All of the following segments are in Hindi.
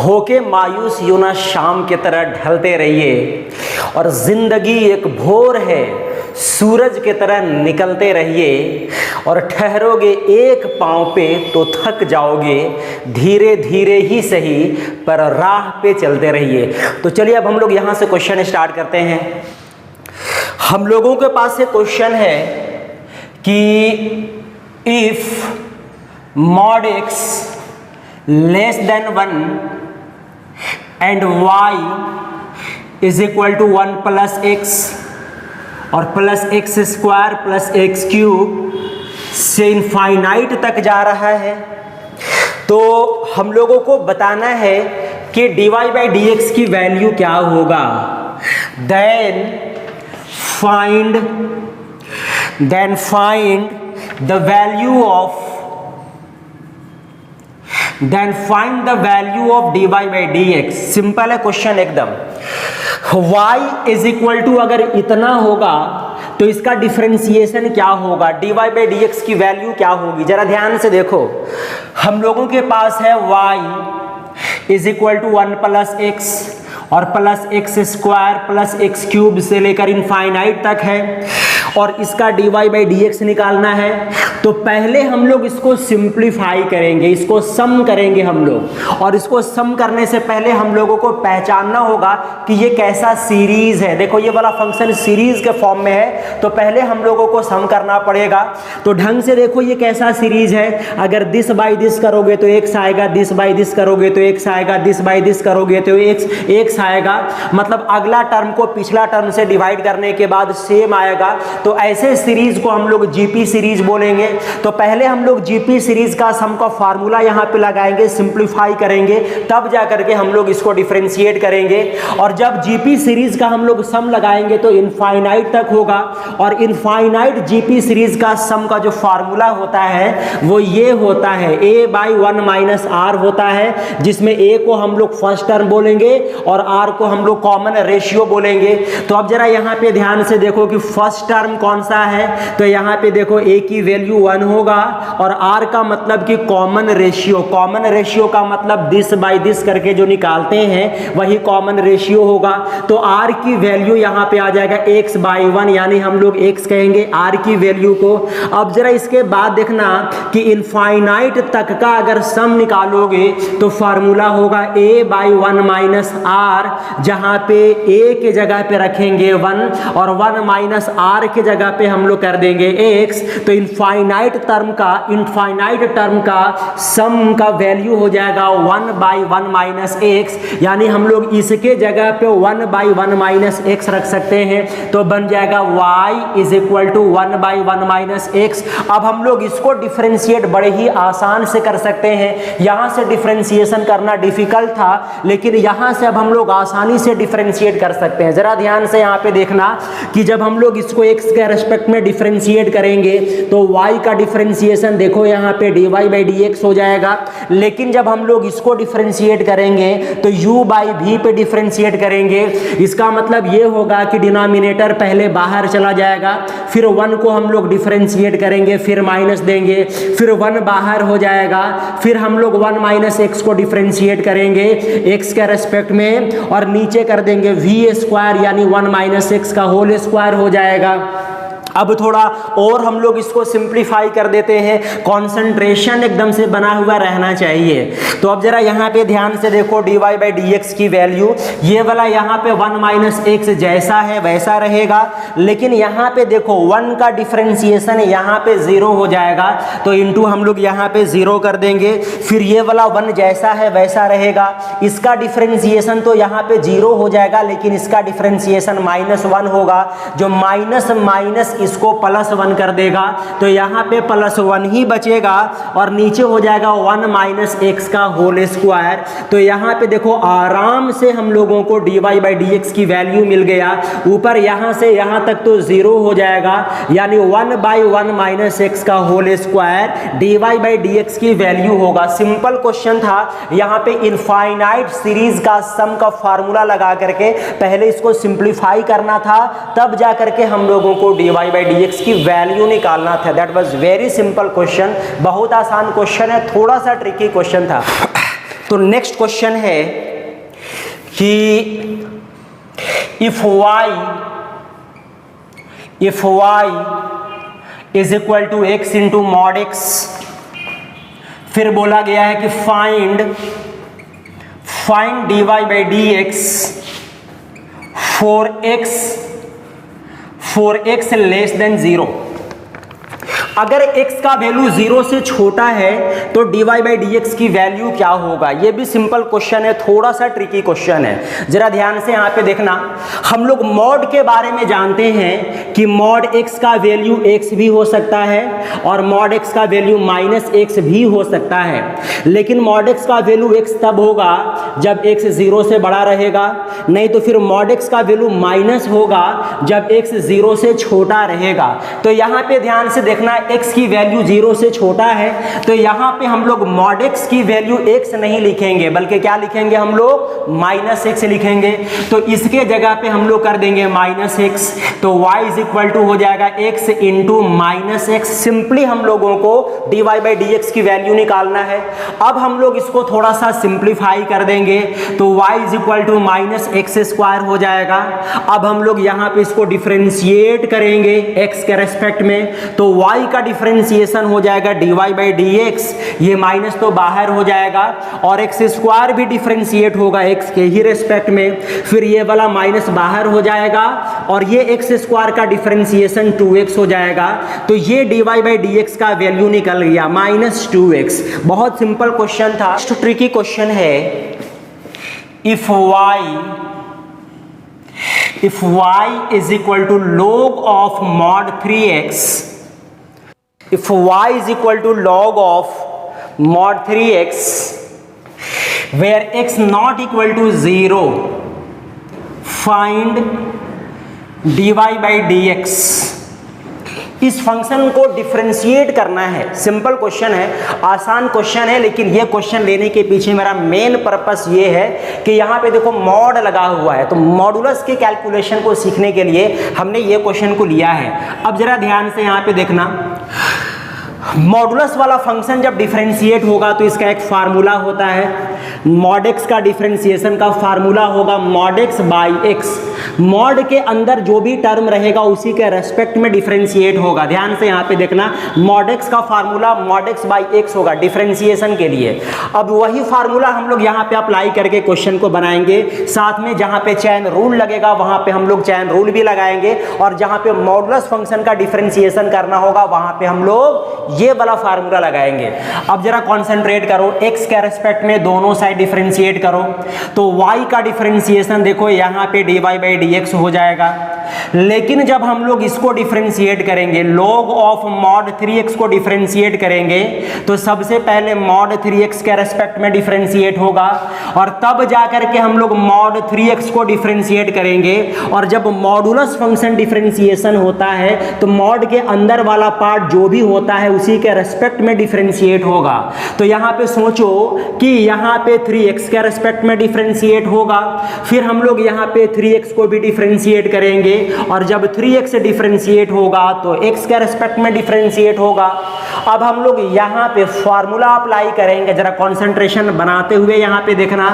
होके मायूस यूं ना शाम की तरह ढलते रहिए, और जिंदगी एक भोर है सूरज की तरह निकलते रहिए, और ठहरोगे एक पांव पे तो थक जाओगे, धीरे धीरे ही सही पर राह पे चलते रहिए। तो चलिए अब हम लोग यहाँ से क्वेश्चन स्टार्ट करते हैं। हम लोगों के पास एक क्वेश्चन है कि if mod x less than 1 and y is equal to 1 plus x और plus x square plus x cube से इनफाइनाइट तक जा रहा है, तो हम लोगों को बताना है कि dy बाई डी एक्स की वैल्यू क्या होगा। Then find the value of dy by d x. Simple है क्वेश्चन एकदम। y इज इक्वल टू अगर इतना होगा तो इसका डिफरेंशिएशन क्या होगा, dy बाई डी एक्स की वैल्यू क्या होगी। जरा ध्यान से देखो, हम लोगों के पास है y is equal to 1 plus X और plus x square plus x cube से लेकर इनफाइनाइट तक है, और इसका dy बाई डी एक्स निकालना है। तो पहले हम लोग इसको सिंप्लीफाई करेंगे, इसको सम करेंगे हम लोग, और इसको सम करने से पहले हम लोगों को पहचानना होगा कि ये कैसा सीरीज है। देखो ये वाला फंक्शन सीरीज के फॉर्म में है, तो पहले हम लोगों को सम करना पड़ेगा। तो ढंग से देखो ये कैसा सीरीज है। अगर दिस बाई दिस करोगे तो एक्स आएगा, दिस बाई दिस करोगे तो एक्स आएगा, दिस बाई दिस करोगे तो एक्स आएगा, मतलब अगला टर्म को पिछला टर्म से डिवाइड करने के बाद सेम आएगा। तो ऐसे सीरीज को हम लोग जीपी सीरीज बोलेंगे। तो पहले हम लोग जीपी सीरीज का सम का फार्मूला यहाँ पे लगाएंगे, सिंप्लीफाई करेंगे, तब जा करके हम लोग इसको डिफरेंशिएट करेंगे। और जब जीपी सीरीज का हम लोग सम लगाएंगे तो इनफाइनाइट तक होगा, और इनफाइनाइट जीपी सीरीज का सम का जो फार्मूला होता है वो ये होता है, a बाई 1 माइनस आर होता है, जिसमें a को हम लोग फर्स्ट टर्म बोलेंगे और r को हम लोग कॉमन रेशियो बोलेंगे। तो अब जरा यहाँ पे ध्यान से देखो कि फर्स्ट टर्म कौन सा है, तो यहाँ पे देखो a की वैल्यू 1 होगा, और r का मतलब कि कॉमन रेशियो का मतलब दिस बाई दिस करके जो निकालते हैं वही कॉमन रेशियो होगा। तो r की वैल्यू यहाँ पे आ जाएगा x बाई 1, यानी हम लोग x कहेंगे r की वैल्यू को। अब जरा इसके बाद देखना कि इनफाइनाइट तक का अगर सम निकालोगे तो फार्मूला होगा a बाई 1 माइनस आर, जहाँ पे a के जगह पे रखेंगे 1 और 1 माइनस आर के जगह पे हम लोग कर देंगे x। तो इनफाइनाइट टर्म का सम का वैल्यू हो जाएगा 1 बाई 1 माइनस एक्स, यानी हम लोग इसके जगह पे 1 बाई 1 माइनस एक्स रख सकते हैं। तो बन जाएगा y is equal to 1 by 1 minus x. अब हम लोग इसको डिफरेंशिएट बड़े ही आसान से कर सकते हैं। यहाँ से डिफरेंशिएशन करना डिफिकल्ट था, लेकिन यहाँ से अब हम लोग आसानी से डिफरेंशिएट कर सकते हैं। जरा ध्यान से यहाँ पे देखना कि जब हम लोग इसको x के रेस्पेक्ट में डिफरेंशिएट करेंगे तो y का डिफरेंशिएशन देखो यहाँ पे dy बाई डी एक्स हो जाएगा, लेकिन जब हम लोग इसको डिफरेंशिएट करेंगे तो u बाई v पे डिफरेंशिएट करेंगे। इसका मतलब ये होगा कि डिनोमिनेटर पहले बाहर चला जाएगा, फिर 1 को हम लोग डिफरेंशिएट करेंगे, फिर माइनस देंगे, फिर 1 बाहर हो जाएगा, फिर हम लोग 1 माइनस एक्स को डिफरेंशिएट करेंगे x के रेस्पेक्ट में, और नीचे कर देंगे v स्क्वायर, यानी 1 माइनस एक्स का होल स्क्वायर हो जाएगा। अब थोड़ा और हम लोग इसको सिंप्लीफाई कर देते हैं, कॉन्सेंट्रेशन एकदम से बना हुआ रहना चाहिए। तो अब जरा यहाँ पे ध्यान से देखो dy बाई डी एक्स की वैल्यू, ये वाला यहाँ पे 1 माइनस एक्स जैसा है वैसा रहेगा, लेकिन यहाँ पे देखो 1 का डिफरेंशिएशन यहाँ पे 0 हो जाएगा, तो इंटू हम लोग यहाँ पे 0 कर देंगे। फिर ये वाला 1 जैसा है वैसा रहेगा, इसका डिफरेंशिएशन तो यहाँ पे 0 हो जाएगा, लेकिन इसका डिफरेंशिएशन -1 होगा, जो माइनस इसको +1 कर देगा, तो यहाँ पे +1 ही बचेगा, और नीचे हो जाएगा 1 माइनस एक्स का होल स्क्वायर। तो यहाँ पे देखो आराम से हम लोगों को dy बाई डी एक्स की वैल्यू मिल गया। ऊपर यहाँ से यहाँ तक तो 0 हो जाएगा, यानी 1 बाई 1 माइनस एक्स का whole square dy by d x की वैल्यू होगा। सिंपल क्वेश्चन था, यहाँ पे इनफाइनाइट सीरीज का सम का फार्मूला लगा करके पहले इसको सिंप्लीफाई करना था, तब जा करके हम लोगों को dy बाई डी एक्स की वैल्यू निकालना था। That was very simple question, बहुत आसान क्वेश्चन है, थोड़ा सा ट्रिकी क्वेश्चन था। तो नेक्स्ट क्वेश्चन है कि if y is equal to x into mod x, फिर बोला गया है कि find dy by dx for x less than 0। अगर x का वैल्यू 0 से छोटा है तो dy बाई dx की वैल्यू क्या होगा। ये भी सिंपल क्वेश्चन है, थोड़ा सा ट्रिकी क्वेश्चन है, जरा ध्यान से यहाँ पे देखना। हम लोग मॉड के बारे में जानते हैं कि मॉड x का वैल्यू x भी हो सकता है और मॉड x का वैल्यू माइनस x भी हो सकता है, लेकिन मॉड x का वैल्यू x तब होगा जब x 0 से बड़ा रहेगा, नहीं तो फिर मॉड x का वैल्यू माइनस होगा जब x 0 से छोटा रहेगा। तो यहाँ पे ध्यान से देखना, x की वैल्यू 0 से छोटा है तो यहाँ पे हम लोग मॉड x की वैल्यू x नहीं लिखेंगे, बल्कि क्या लिखेंगे हम लोग, माइनस x लिखेंगे। तो इसके जगह पे हम लोग कर देंगे माइनस x, तो y इज इक्वल टू हो जाएगा x into minus x. Simply हम लोगों को dy बाई dx की वैल्यू निकालना है। अब हम लोग इसको थोड़ा सा सिंप्लीफाई कर देंगे तो y is equal to minus x square हो जाएगा। अब हम लोग यहाँ पे इसको डिफरेंशिएट करेंगे x के रेस्पेक्ट में, तो y का डिफरेंशिएशन हो जाएगा dy बाई dx, ये माइनस तो बाहर हो जाएगा और x स्क्वायर भी डिफरेंशिएट होगा x के ही रेस्पेक्ट में, फिर ये वाला माइनस बाहर हो जाएगा और ये x स्क्वायर का डिफरेंशिएशन 2x हो जाएगा। तो ये dy बाई dx का वैल्यू निकल गया माइनस 2x। बहुत सिंपल क्वेश्चन था। नेक्स्ट ट्रिकी क्वेश्चन है, if y is equal to log of mod 3x, if y is equal to log of mod 3x where x not equal to 0, find dy by dx। इस फंक्शन को डिफरेंशिएट करना है। सिंपल क्वेश्चन है, आसान क्वेश्चन है, लेकिन ये क्वेश्चन लेने के पीछे मेरा मेन पर्पस ये है कि यहाँ पे देखो मॉड लगा हुआ है, तो मॉडुलस के कैलकुलेशन को सीखने के लिए हमने ये क्वेश्चन को लिया है। अब जरा ध्यान से यहाँ पे देखना, मॉडुलस वाला फंक्शन जब डिफरेंशिएट होगा तो इसका एक फार्मूला होता है, मॉड एक्स का डिफरेंशिएशन का फार्मूला होगा mod x by x. Mod के अंदर जो भी टर्म रहेगा उसी के रेस्पेक्ट में डिफरेंशिएट होगा। ध्यान से यहाँ पे देखना, मॉड एक्स का formula mod x by x होगा डिफरेंशिएशन के लिए। अब वही फार्मूला हम लोग यहाँ पे अप्लाई करके क्वेश्चन को बनाएंगे, साथ में जहाँ पे चैन रूल लगेगा वहाँ पे हम लोग चैन रूल भी लगाएंगे, और जहाँ पे मॉडुलस फंक्शन का डिफरेंशिएशन करना होगा वहाँ पे हम लोग ये वाला फार्मूला लगाएंगे। अब जरा कॉन्सेंट्रेट करो, x के रेस्पेक्ट में दोनों साइड डिफरेंशिएट करो, तो y का डिफरेंशिएशन देखो यहाँ पे dy बाई dx हो जाएगा। लेकिन जब हम लोग इसको डिफरेंशिएट करेंगे, log ऑफ mod 3x को डिफरेंशिएट करेंगे, तो सबसे पहले mod 3x के रेस्पेक्ट में डिफरेंशिएट होगा और तब जाकर के हम लोग mod 3x को डिफरेंशिएट करेंगे। और जब मॉडुलस फंक्शन डिफरेंशिएशन होता है तो mod के अंदर वाला पार्ट जो भी होता है उसी के रेस्पेक्ट में डिफरेंशिएट होगा। तो यहाँ पे सोचो कि यहाँ पे 3x के रेस्पेक्ट में डिफरेंशिएट होगा, फिर हम लोग यहाँ पे 3x को भी डिफरेंशिएट करेंगे, और जब 3x से डिफरेंशिएट होगा तो x के रेस्पेक्ट में डिफरेंशिएट होगा। अब हम लोग यहाँ पे फार्मूला अप्लाई करेंगे, जरा कंसंट्रेशन बनाते हुए यहाँ पे देखना,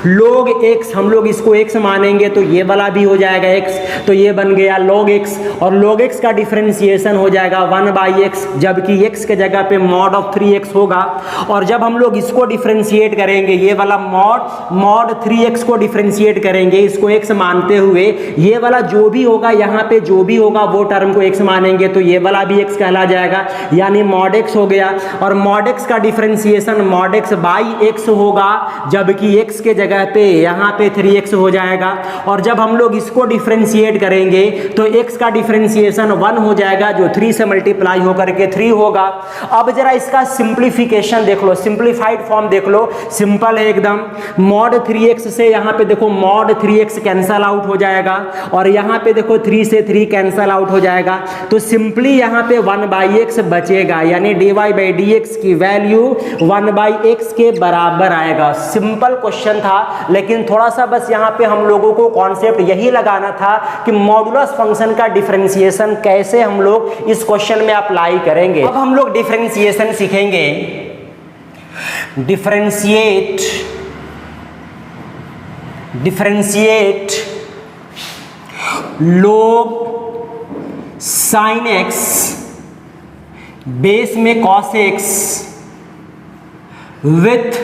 log x हम लोग इसको x मानेंगे तो ये वाला भी हो जाएगा x, तो ये बन गया log x, और log x का डिफरेंशिएशन हो जाएगा 1 बाई x, जबकि x के जगह पे mod ऑफ 3x होगा। और जब हम लोग इसको डिफरेंशिएट करेंगे, ये वाला mod 3x को डिफरेंशिएट करेंगे इसको x मानते हुए, ये वाला जो भी होगा यहाँ पे जो भी होगा वो टर्म को x मानेंगे तो ये वाला भी x कहला जाएगा, यानी mod x हो गया। और mod x का differentiation mod x by x होगा, जबकि x के जगह पे यहाँ पे 3x हो जाएगा। और जब हम लोग इसको डिफरेंशिएट करेंगे तो x का डिफरेंशिएशन 1 हो जाएगा, जो 3 से मल्टीप्लाई होकर के 3 होगा। अब जरा इसका सिंप्लीफिकेशन देख लो, सिंप्लीफाइड फॉर्म देख लो, सिंपल है एकदम। mod 3x से यहाँ पे देखो mod 3x कैंसल आउट हो जाएगा, और यहाँ पे देखो 3 से 3 कैंसल आउट हो जाएगा, तो सिंपली यहाँ पे 1 बाई एक्स बचेगा, यानी dy बाई dx की वैल्यू 1 बाई एक्स के बराबर आएगा। सिंपल क्वेश्चन था, लेकिन थोड़ा सा बस यहाँ पे हम लोगों को कॉन्सेप्ट यही लगाना था कि मॉडुलस फंक्शन का डिफरेंशिएशन कैसे हम लोग इस क्वेश्चन में अप्लाई करेंगे। अब हम लोग डिफरेंशिएशन सीखेंगे, differentiate differentiate log sin x base में cos x with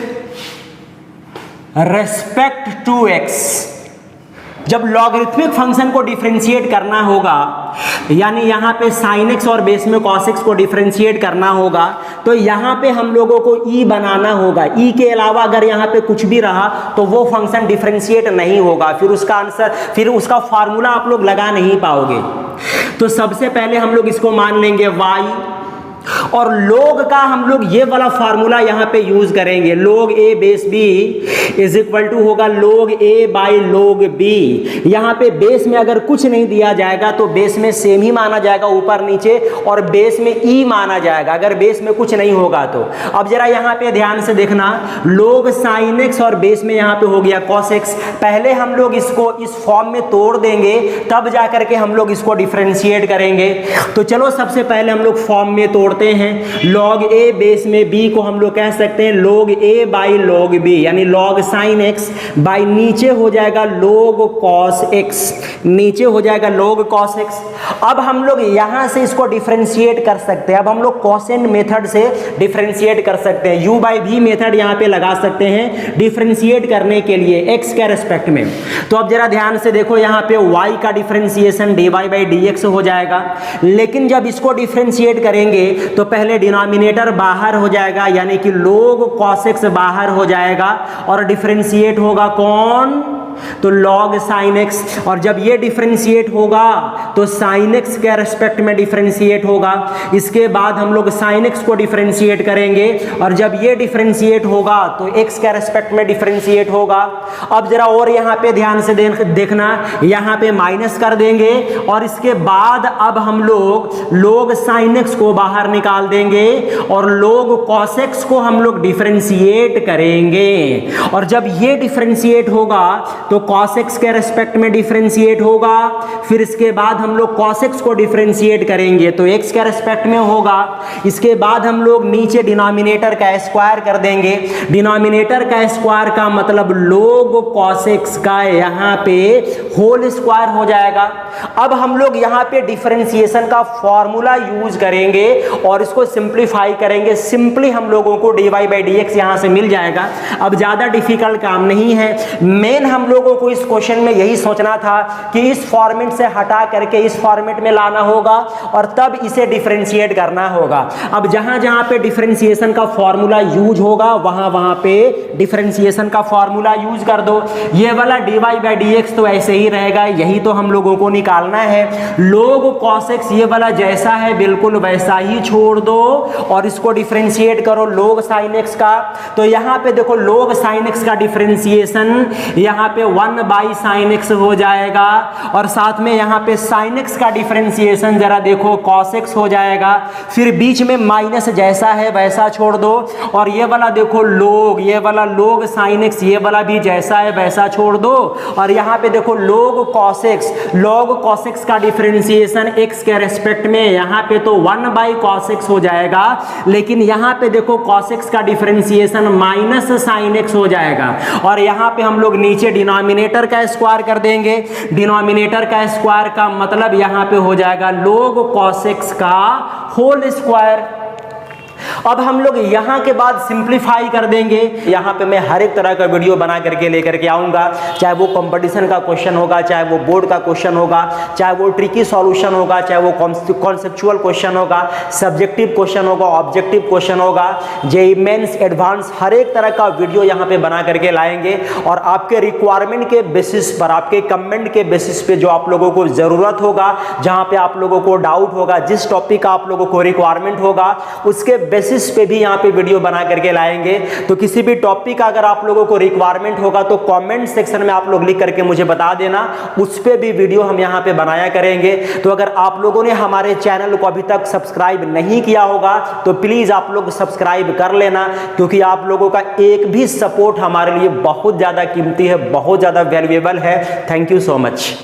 respect to x। जब लॉगरिथमिक फंक्शन को डिफरेंशिएट करना होगा, यानी यहाँ पे sin x और बेस में cos x को डिफरेंशिएट करना होगा, तो यहाँ पे हम लोगों को e बनाना होगा। e के अलावा अगर यहाँ पे कुछ भी रहा तो वो फंक्शन डिफरेंशिएट नहीं होगा, फिर उसका फार्मूला आप लोग लगा नहीं पाओगे। तो सबसे पहले हम लोग इसको मान लेंगे y, और log का हम लोग ये वाला फार्मूला यहाँ पे यूज करेंगे। log a base b is equal to होगा log a by log b। यहाँ पे बेस में अगर कुछ नहीं दिया जाएगा तो बेस में सेम ही माना जाएगा ऊपर नीचे, और बेस में e माना जाएगा अगर बेस में कुछ नहीं होगा तो। अब जरा यहाँ पे ध्यान से देखना, log sin x और बेस में यहाँ पे हो गया cos x। पहले हम लोग इसको इस फॉर्म में तोड़ देंगे, तब जा करके हम लोग इसको डिफरेंशिएट करेंगे। तो चलो सबसे पहले हम लोग फॉर्म में तोड़ते हैं। log a बेस में b को हम लोग कह सकते हैं log a by log b, यानी log sin x बाई नीचे हो जाएगा log cos x, नीचे हो जाएगा log cos x। अब हम लोग यहां से इसको डिफरेंशिएट कर सकते हैं। अब हम लोग कोसेंट मेथड से डिफरेंशिएट कर सकते हैं, u बाई v मेथड यहां पे लगा सकते हैं डिफरेंशिएट करने के लिए x के रेस्पेक्ट में। तो अब जरा ध्यान से देखो, यहाँ पे y का डिफरेंशिएशन dy बाई dx हो जाएगा, लेकिन जब इसको डिफरेंशिएट करेंगे तो पहले डिनोमिनेटर बाहर हो जाएगा, यानी कि log cos x बाहर हो जाएगा, और डिफरेंशिएट होगा कौन? तो log sin x। और जब ये डिफरेंशिएट होगा तो sin x के रेस्पेक्ट में डिफरेंशिएट होगा। इसके बाद हम लोग sin x को डिफरेंशिएट करेंगे, और जब ये डिफरेंशिएट होगा तो x के रेस्पेक्ट में डिफरेंशिएट होगा। अब जरा और यहाँ पे ध्यान से देखना, यहाँ पे माइनस कर देंगे, और इसके बाद अब हम लोग log sin x को बाहर निकाल देंगे, और log cos x को हम लोग डिफरेंशिएट करेंगे। और जब ये डिफरेंशिएट होगा तो cos x के रेस्पेक्ट में डिफरेंशिएट होगा, फिर इसके बाद हम लोग cos x को डिफरेंशिएट करेंगे तो x के रेस्पेक्ट में होगा। इसके बाद हम लोग नीचे डिनोमिनेटर का स्क्वायर कर देंगे। डिनोमिनेटर का स्क्वायर का मतलब log cos x का यहाँ पे होल स्क्वायर हो जाएगा। अब हम लोग यहाँ पे डिफरेंशिएशन का फॉर्मूला यूज करेंगे और इसको सिंप्लीफाई करेंगे। सिंपली हम लोगों को dy बाई dx यहाँ से मिल जाएगा। अब ज्यादा डिफिकल्ट काम नहीं है। मेन हम लोगों को इस क्वेश्चन में यही सोचना था कि इस फॉर्मेट से हटा करके इस फॉर्मेट में लाना होगा और तब इसे डिफरेंशिएट करना होगा। अब जहां जहां पे डिफरेंशिएशन का फॉर्मूला यूज होगा वहां वहां पे डिफरेंशिएशन का फॉर्मूला यूज कर दो। ये वाला dy बाई dx तो ऐसे ही रहेगा, यही तो हम लोगों को निकालना है। log cos x ये वाला जैसा है बिल्कुल वैसा ही छोड़ दो और इसको डिफरेंशिएट करो log sin x का। तो यहाँ पे देखो log sin x का डिफरेंशिएशन यहाँ पे 1 बाई साइन एक्स हो जाएगा, और साथ में यहाँ पे साइन एक्स का डिफरेंशिएशन जरा देखो cos x हो जाएगा। फिर बीच में माइनस जैसा है वैसा छोड़ दो, और ये वाला देखो log, ये वाला log sin x ये वाला भी जैसा है वैसा छोड़ दो, और यहाँ पे देखो log cos x का डिफरेंशिएशन x के रेस्पेक्ट में यहाँ पे तो 1 बाई cos x हो जाएगा, लेकिन यहाँ पे देखो cos x का डिफरेंशिएशन माइनस साइन x हो जाएगा। और यहाँ पे हम लोग नीचे डिनोमिनेटर का स्क्वायर कर देंगे। डिनोमिनेटर का स्क्वायर का मतलब यहाँ पे हो जाएगा log cos x का होल स्क्वायर। अब हम लोग यहाँ के बाद सिंप्लीफाई कर देंगे। यहाँ पे मैं हर एक तरह का वीडियो बना करके लेकर के आऊँगा, चाहे वो कंपटीशन का क्वेश्चन होगा, चाहे वो बोर्ड का क्वेश्चन होगा, चाहे वो ट्रिकी सॉल्यूशन होगा, चाहे वो कॉन्सेप्चुअल क्वेश्चन होगा, सब्जेक्टिव क्वेश्चन होगा, ऑब्जेक्टिव क्वेश्चन होगा, जेईई मेंस एडवांस, हर एक तरह का वीडियो यहाँ पे बना करके लाएंगे। और आपके रिक्वायरमेंट के बेसिस पर, आपके कमेंट के बेसिस पे जो आप लोगों को ज़रूरत होगा, जहाँ पे आप लोगों को डाउट होगा, जिस टॉपिक का आप लोगों को रिक्वायरमेंट होगा, उसके बेसिस पे भी यहाँ पे वीडियो बना करके लाएंगे। तो किसी भी टॉपिक का अगर आप लोगों को रिक्वायरमेंट होगा तो कमेंट सेक्शन में आप लोग लिख करके मुझे बता देना, उस पे भी वीडियो हम यहाँ पे बनाया करेंगे। तो अगर आप लोगों ने हमारे चैनल को अभी तक सब्सक्राइब नहीं किया होगा तो प्लीज आप लोग सब्सक्राइब कर लेना, क्योंकि आप लोगों का एक भी सपोर्ट हमारे लिए बहुत ज्यादा कीमती है, बहुत ज्यादा वैल्यूएबल है। Thank you so much.